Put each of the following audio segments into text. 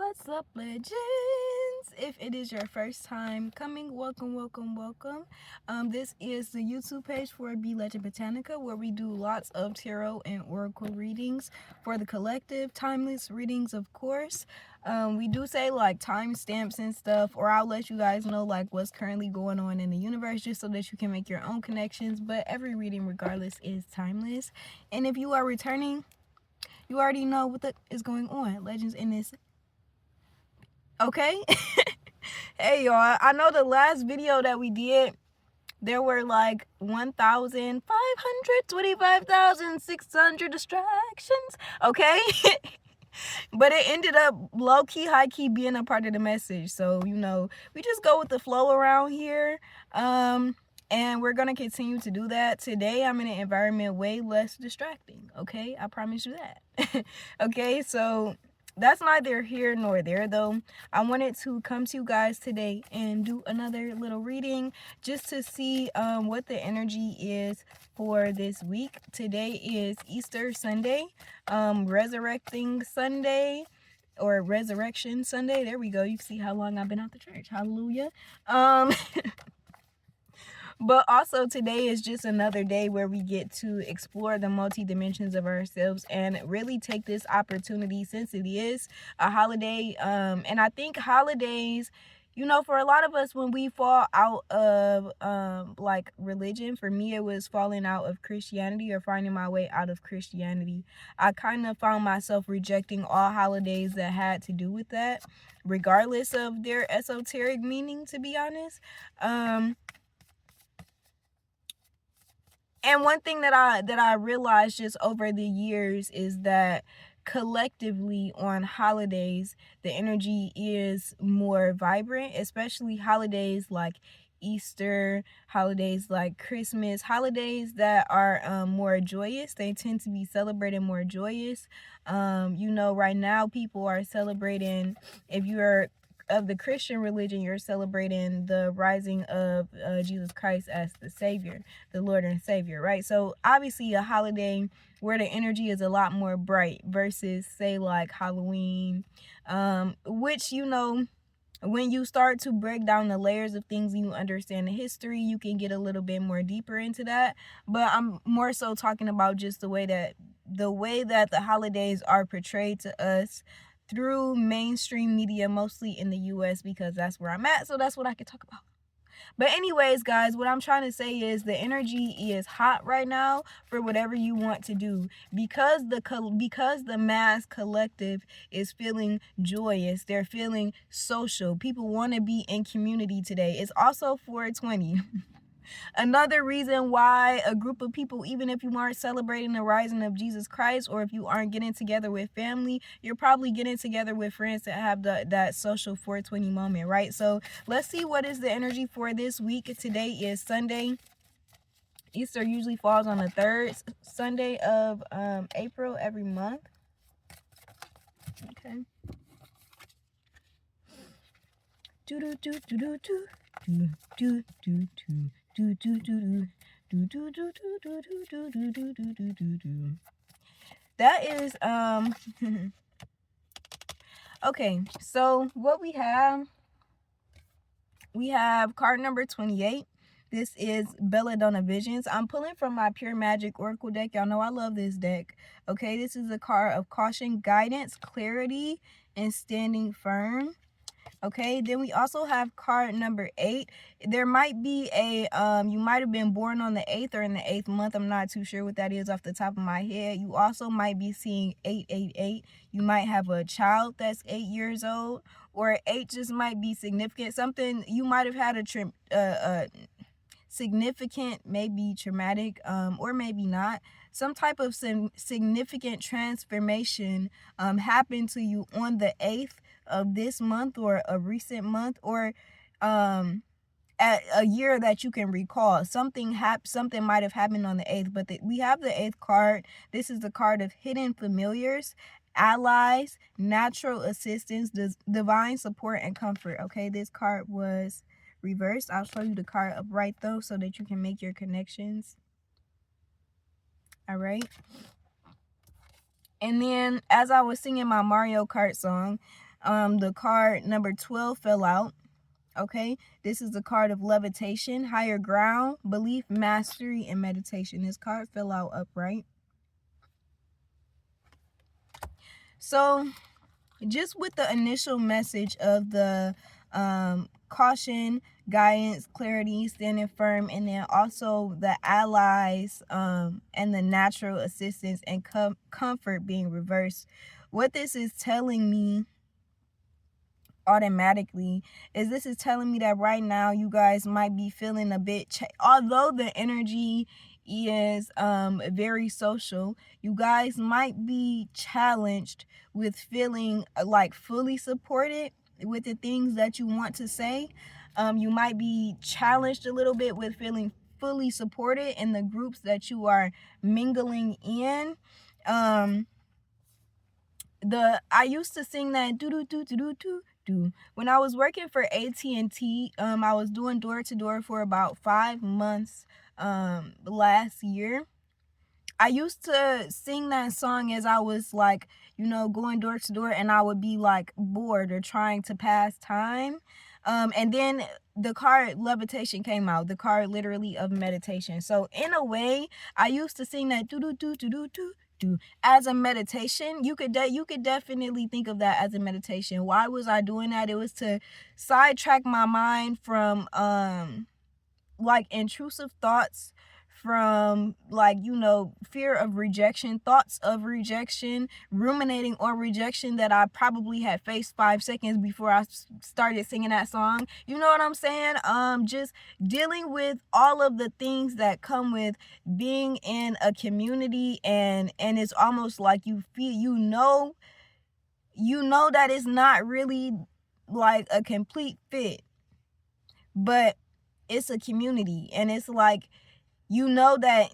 What's up, legends? If it is your first time coming, welcome. This is the YouTube page for BLegendBotanica, where we do lots of tarot and oracle readings for the collective, timeless readings, of course. We do say like timestamps and stuff, or I'll let you guys know like what's currently going on in the universe, just so that you can make your own connections. But every reading, regardless, is timeless. And if you are returning, you already know what is going on, legends, in this. Okay. Hey y'all, I know the last video that we did, there were like 1,525,600 distractions. Okay. But it ended up low-key, high-key being a part of the message. So, you know, we just go with the flow around here. And we're going to continue to do that. Today, I'm in an environment way less distracting. Okay. I promise you that. Okay. So that's neither here nor there, though. I wanted to come to you guys today and do another little reading just to see what the energy is for this week. Today is Easter Sunday, Resurrecting Sunday, or Resurrection Sunday. There we go. You see how long I've been out the church. Hallelujah. But also today is just another day where we get to explore the multi-dimensions of ourselves and really take this opportunity, since it is a holiday. And I think holidays, you know, for a lot of us, when we fall out of like religion, for me it was falling out of Christianity, or finding my way out of Christianity. I kind of found myself rejecting all holidays that had to do with that, regardless of their esoteric meaning, to be honest. And one thing that I realized just over the years is that collectively on holidays, the energy is more vibrant, especially holidays like Easter, holidays like Christmas, holidays that are more joyous. They tend to be celebrated more joyous. You know, right now people are celebrating, if you're of the Christian religion, you're celebrating the rising of Jesus Christ as the Savior, the Lord and Savior, right? So obviously a holiday where the energy is a lot more bright versus, say, like Halloween, which, you know, when you start to break down the layers of things and you understand the history, you can get a little bit more deeper into that. But I'm more so talking about just the way that the holidays are portrayed to us through mainstream media, mostly in the US, because that's where I'm at. So that's what I can talk about. But anyways, guys, what I'm trying to say is the energy is hot right now for whatever you want to do, because the mass collective is feeling joyous. They're feeling social. People want to be in community today. It's also 420. Another reason why a group of people, even if you aren't celebrating the rising of Jesus Christ, or if you aren't getting together with family, you're probably getting together with friends that have that social 420 moment, right? So let's see what is the energy for this week. Today is Sunday. Easter usually falls on the third Sunday of April every month. Okay. That is okay, so what we have card number 28. This is Belladonna Visions. I'm pulling from my Pure Magic Oracle deck. Y'all know I love this deck. Okay, this is a card of caution, guidance, clarity, and standing firm. Okay, then we also have card number 8. There might be a you might have been born on the 8th or in the 8th month. I'm not too sure what that is off the top of my head. You also might be seeing 888. You might have a child that's 8 years old, or 8 just might be significant. Something you might have had a significant, maybe traumatic, or maybe not, some type of significant transformation happened to you on the 8th of this month, or a recent month, or at a year that you can recall. Something might have happened on the 8th. But we have the 8th card. This is the card of hidden familiars, allies, natural assistance, divine support, and comfort. Okay, this card was reversed. I'll show you the card upright though, so that you can make your connections. All right. And then, as I was singing my Mario Kart song, The card number 12 fell out. Okay, this is the card of levitation, higher ground, belief, mastery, and meditation. This card fell out upright. So just with the initial message of the caution, guidance, clarity, standing firm, and then also the allies and the natural assistance and comfort being reversed, what this is telling me automatically is this is telling me that right now you guys might be feeling a bit although the energy is very social, you guys might be challenged with feeling like fully supported with the things that you want to say. You might be challenged a little bit with feeling fully supported in the groups that you are mingling in. I used to sing that do do do do do do do when I was working for AT&T. I was doing door to door for about 5 months last year. I used to sing that song as I was like, going door to door, and I would be like bored or trying to pass time. And then the card levitation came out, the card literally of meditation. So in a way, I used to sing that do do do do do do do as a meditation. You could definitely think of that as a meditation. Why was I doing that? It was to sidetrack my mind from like intrusive thoughts, from like fear of rejection, thoughts of rejection, ruminating on rejection that I probably had faced 5 seconds before I started singing that song. You know what I'm saying? Just dealing with all of the things that come with being in a community, and it's almost like you feel that it's not really like a complete fit, but it's a community, and it's like that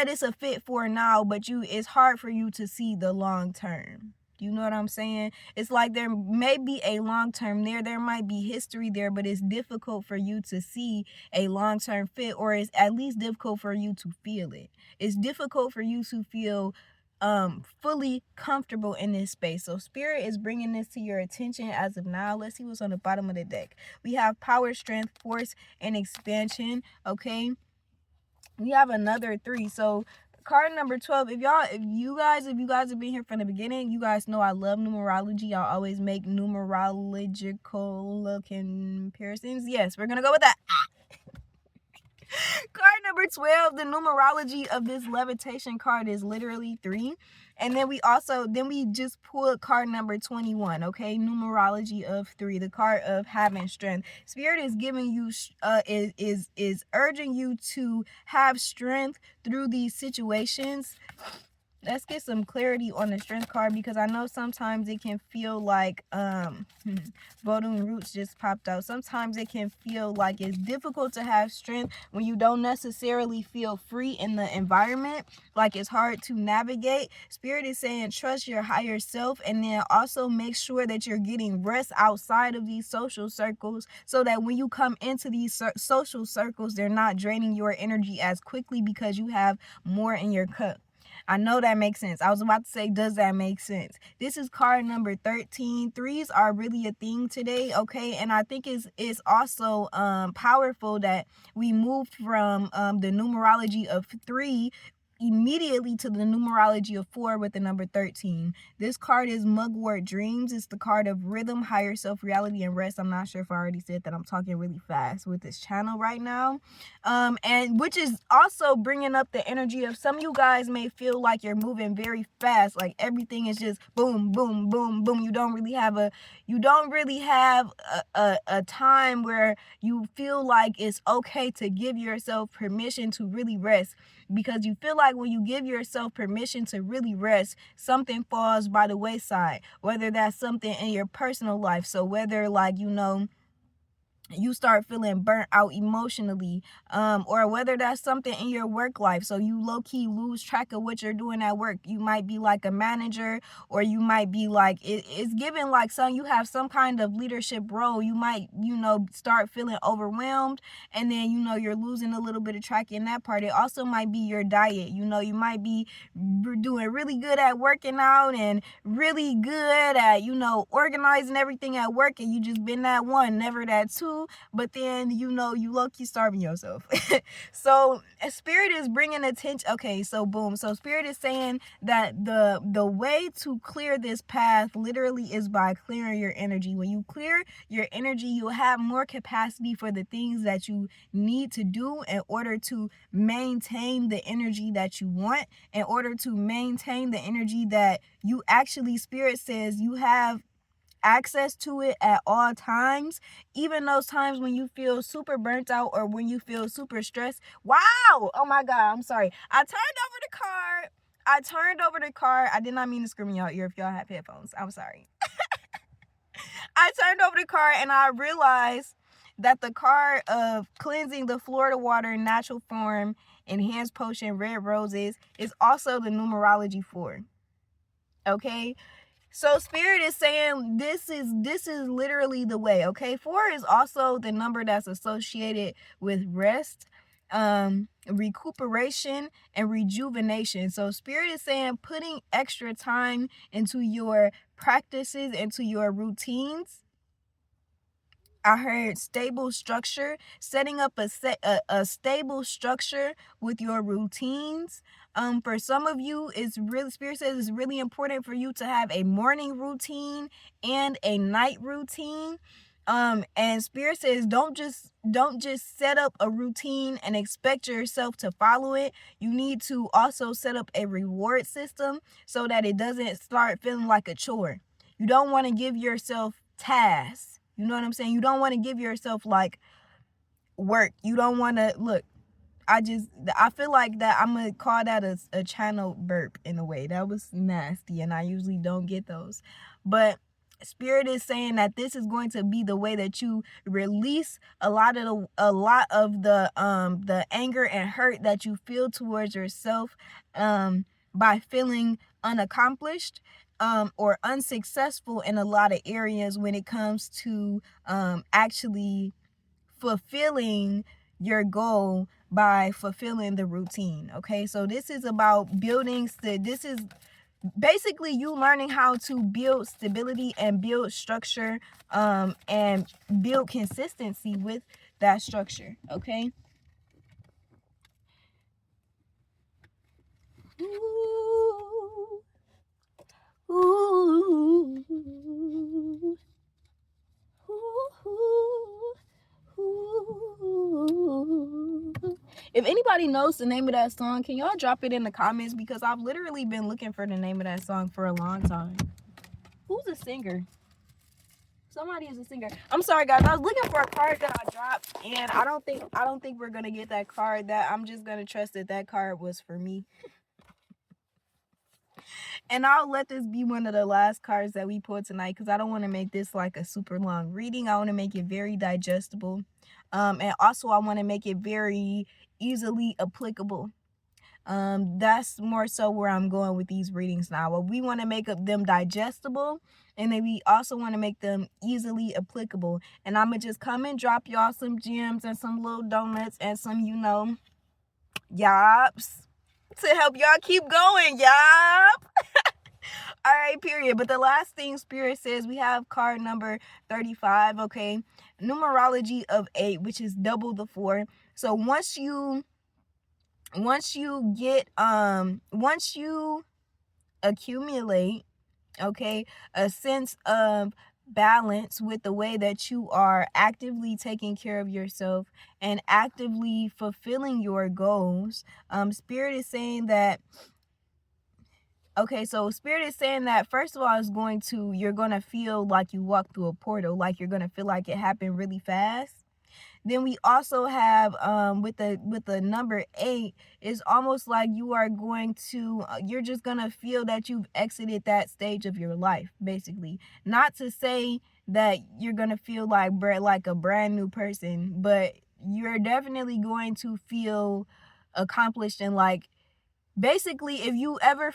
it's a fit for now, but it's hard for you to see the long term. You know what I'm saying? It's like there may be a long term there might be history there, but it's difficult for you to see a long term fit, or it's at least difficult for you to feel it. It's difficult for you to feel fully comfortable in this space. So spirit is bringing this to your attention as of now. Let's see what's on the bottom of the deck. We have power, strength, force, and expansion. Okay, we have another 3. So card number 12, if you guys have been here from the beginning, you guys know I love numerology. I always make numerological comparisons. Yes, we're gonna go with that. Card number 12, the numerology of this levitation card is literally 3. And then we just pulled card number 21, okay? Numerology of 3, the card of having strength. Spirit is giving you is urging you to have strength through these situations. Let's get some clarity on the strength card, because I know sometimes it can feel like Vodun Roots just popped out. Sometimes it can feel like it's difficult to have strength when you don't necessarily feel free in the environment, like it's hard to navigate. Spirit is saying trust your higher self, and then also make sure that you're getting rest outside of these social circles, so that when you come into these social circles, they're not draining your energy as quickly because you have more in your cup. I know that makes sense. I was about to say, does that make sense? This is card number 13. 3s are really a thing today, okay? And I think it's also powerful that we moved from the numerology of 3 immediately to the numerology of 4 with the number 13. This card is Mugwort Dreams. It's the card of rhythm, higher self, reality, and rest. I'm not sure if I already said that. I'm talking really fast with this channel right now. And which is also bringing up the energy of some of you guys may feel like you're moving very fast, like everything is just boom, boom, boom, boom. You don't really have a time where you feel like it's okay to give yourself permission to really rest, because you feel like when you give yourself permission to really rest, something falls by the wayside, whether that's something in your personal life. So whether you start feeling burnt out emotionally, or whether that's something in your work life, so you low-key lose track of what you're doing at work. You might be like a manager, or you might be like, it's given like you have some kind of leadership role. You might, start feeling overwhelmed, and then you're losing a little bit of track in that part. It also might be your diet. You might be doing really good at working out and really good at organizing everything at work, and you just been that one, never that two, but then you low-key starving yourself. So spirit is bringing attention. Okay, so boom, so spirit is saying that the way to clear this path literally is by clearing your energy. When you clear your energy, you'll have more capacity for the things that you need to do in order to maintain the energy that you want, in order to maintain the energy that you actually, spirit says, you have access to it at all times, even those times when you feel super burnt out or when you feel super stressed. Wow, oh my god, I'm sorry, I turned over the car. I did not mean to scream in y'all ear if y'all have headphones. I'm sorry. I turned over the car and I realized that the card of cleansing the Florida water natural form enhanced potion red roses is also the numerology 4. Okay, so spirit is saying this is literally the way. Okay, 4 is also the number that's associated with rest, recuperation, and rejuvenation. So spirit is saying putting extra time into your practices, into your routines. I heard stable structure, setting up a stable structure with your routines. For some of you, it's really, spirit says it's really important for you to have a morning routine and a night routine. And spirit says don't just set up a routine and expect yourself to follow it. You need to also set up a reward system so that it doesn't start feeling like a chore. You don't want to give yourself tasks. You know what I'm saying? You don't want to give yourself like work. You don't want to look. I feel like that I'm going to call that a channel burp in a way. That was nasty and I usually don't get those. But spirit is saying that this is going to be the way that you release a lot of the anger and hurt that you feel towards yourself, by feeling unaccomplished, or unsuccessful in a lot of areas when it comes to actually fulfilling your goal by fulfilling the routine. Okay, so this is about building. This is basically you learning how to build stability and build structure, and build consistency with that structure. Okay. Ooh. Ooh. If anybody knows the name of that song, can y'all drop it in the comments? Because I've literally been looking for the name of that song for a long time. Who's the singer? Somebody is a singer. I'm sorry guys, I was looking for a card that I dropped, and I don't think we're gonna get that card. That I'm just gonna trust that card was for me. And I'll let this be one of the last cards that we pull tonight, because I don't want to make this like a super long reading. I want to make it very digestible. And also I want to make it very easily applicable. That's more so where I'm going with these readings now. Well, we want to make them digestible, and then we also want to make them easily applicable. And I'm going to just come and drop y'all some gems and some little donuts and some, yops to help y'all keep going, yop. All right, period. But the last thing spirit says, we have card number 35. Okay, numerology of 8, which is double the 4. So once you accumulate, okay, a sense of balance with the way that you are actively taking care of yourself and actively fulfilling your goals, spirit is saying that, okay, so spirit is saying that first of all, you're going to feel like you walk through a portal, like you're going to feel like it happened really fast. Then we also have with the number 8, it's almost like you are going to you're just gonna feel that you've exited that stage of your life, basically. Not to say that you're gonna feel like a brand new person, but you're definitely going to feel accomplished and like, basically, if you ever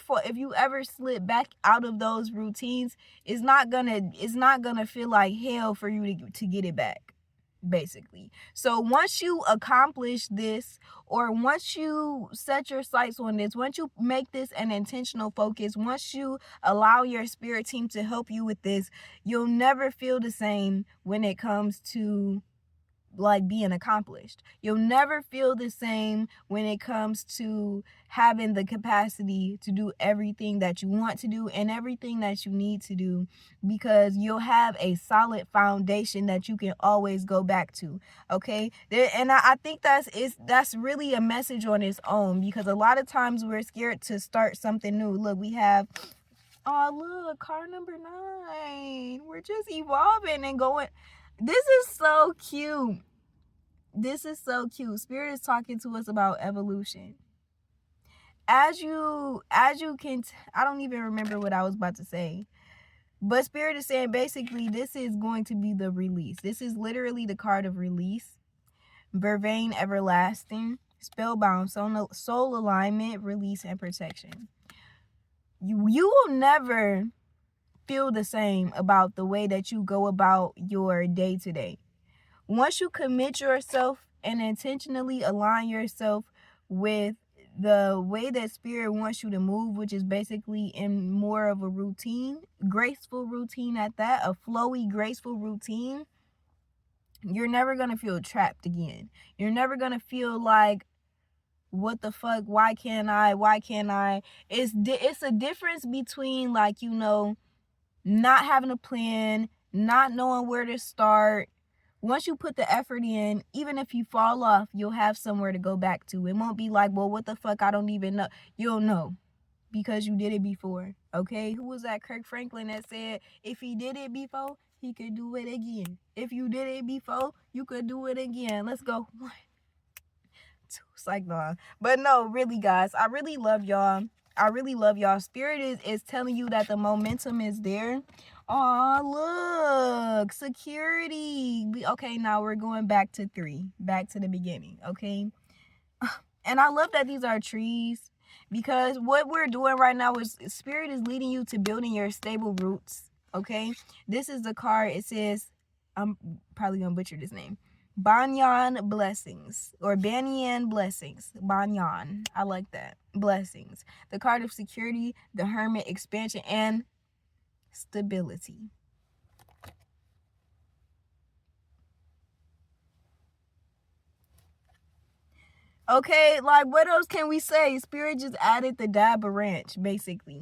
slip back out of those routines, it's not gonna feel like hell for you to get it back, basically. So once you accomplish this, or once you set your sights on this, once you make this an intentional focus, once you allow your spirit team to help you with this, you'll never feel the same when it comes to like being accomplished. You'll never feel the same when it comes to having the capacity to do everything that you want to do and everything that you need to do, because you'll have a solid foundation that you can always go back to. Okay, and I think that's really a message on its own, because a lot of times we're scared to start something new. Look, we have, oh look, car number 9. We're just evolving and going. This is so cute. This is so cute. Spirit is talking to us about evolution. As you can, I don't even remember what I was about to say. But Spirit is saying basically this is going to be the release. This is literally the card of release. Vervain, everlasting, spellbound, soul alignment, release, and protection. You will never feel the same about the way that you go about your day to day. Once you commit yourself and intentionally align yourself with the way that Spirit wants you to move, which is basically in more of a routine, graceful routine at that, a flowy, graceful routine, you're never going to feel trapped again. You're never going to feel like, what the fuck, why can't I? It's a difference between, like, not having a plan, not knowing where to start. Once you put the effort in, even if you fall off, you'll have somewhere to go back to. It won't be like, well, what the fuck, I don't even know. You'll know because you did it before, okay? Who was that? Kirk Franklin that said, if he did it before, he could do it again. If you did it before, you could do it again. Let's go. 1, 2. It's like, nah. But no, really, guys, I really love y'all. Spirit is telling you that the momentum is there. Oh, look, security. Okay, now we're going back to 3, back to the beginning, okay? And I love that these are trees, because what we're doing right now is Spirit is leading you to building your stable roots, okay? This is the card. It says, I'm probably going to butcher this name, Banyan Blessings, or Banyan Blessings. Banyan. I like that. Blessings. The card of security, the Hermit, expansion, and stability. Okay, like, what else can we say? Spirit just added the Dab Ranch, basically.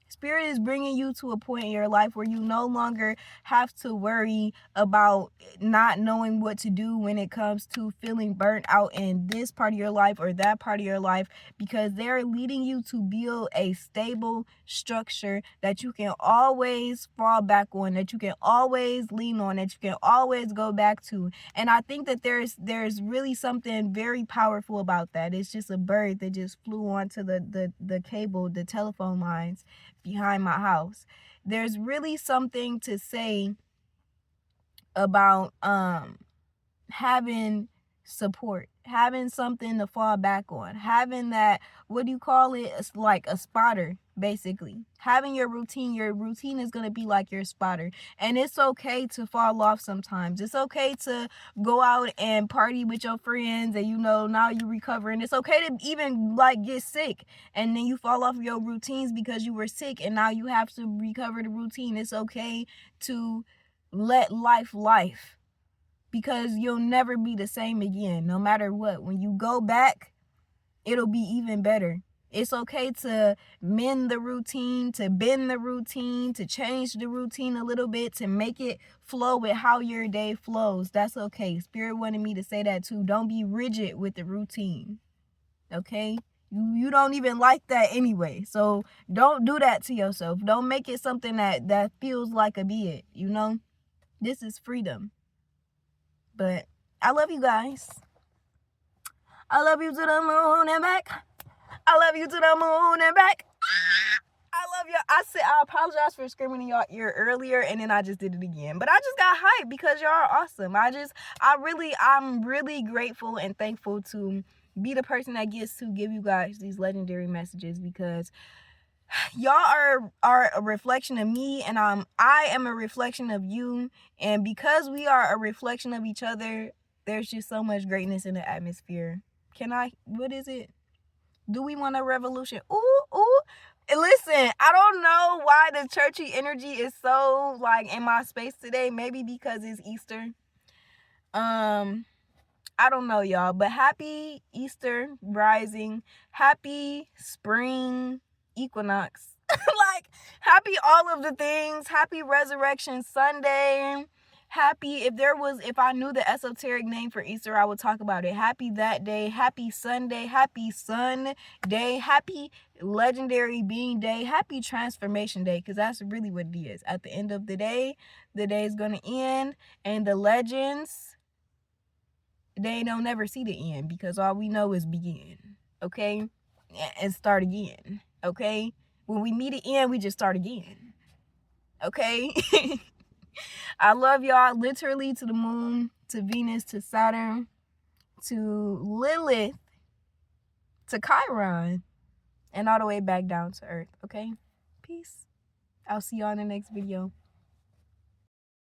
Spirit is bringing you to a point in your life where you no longer have to worry about not knowing what to do when it comes to feeling burnt out in this part of your life or that part of your life, because they're leading you to build a stable structure that you can always fall back on, that you can always lean on, that you can always go back to. And I think that there's really something very powerful about that. It's just a bird that just flew onto the cable, the telephone lines behind my house. There's really something to say about having support, having something to fall back on, having that, what do you call it? It's like a spotter, basically. Having your routine is going to be like your spotter. And it's okay to fall off sometimes. It's okay to go out and party with your friends and now you recover, and it's okay to even like get sick and then you fall off your routines because you were sick and now you have to recover the routine. It's okay to let life, because you'll never be the same again, no matter what. When you go back, it'll be even better. It's okay to mend the routine, to bend the routine, to change the routine a little bit, to make it flow with how your day flows. That's okay. Spirit wanted me to say that too. Don't be rigid with the routine, okay? You don't even like that anyway, so don't do that to yourself. Don't make it something that feels like a bid, This is freedom. But I love you guys. I love you to the moon and back. I love you to the moon and back. I love y'all. I apologize for screaming in y'all ear earlier, and then I just did it again. But I just got hyped because y'all are awesome. I'm really grateful and thankful to be the person that gets to give you guys these legendary messages, because y'all are a reflection of me, and I am a reflection of you. And because we are a reflection of each other, there's just so much greatness in the atmosphere. What is it? Do we want a revolution? Ooh. Listen, I don't know why the churchy energy is so like in my space today. Maybe because it's Easter. I don't know, y'all, but happy Easter rising, happy spring equinox. Like, happy all of the things, happy Resurrection Sunday. Happy, if I knew the esoteric name for Easter, I would talk about it. Happy that day, happy Sunday, happy Sun Day, happy Legendary Being Day, happy Transformation Day, because that's really what it is. At the end of the day is going to end, and the legends, they don't never see the end, because all we know is begin, okay? And start again, okay? When we meet the end, we just start again, okay? I love y'all, literally to the moon, to Venus, to Saturn, to Lilith, to Chiron, and all the way back down to Earth, okay? Peace. I'll see y'all in the next video.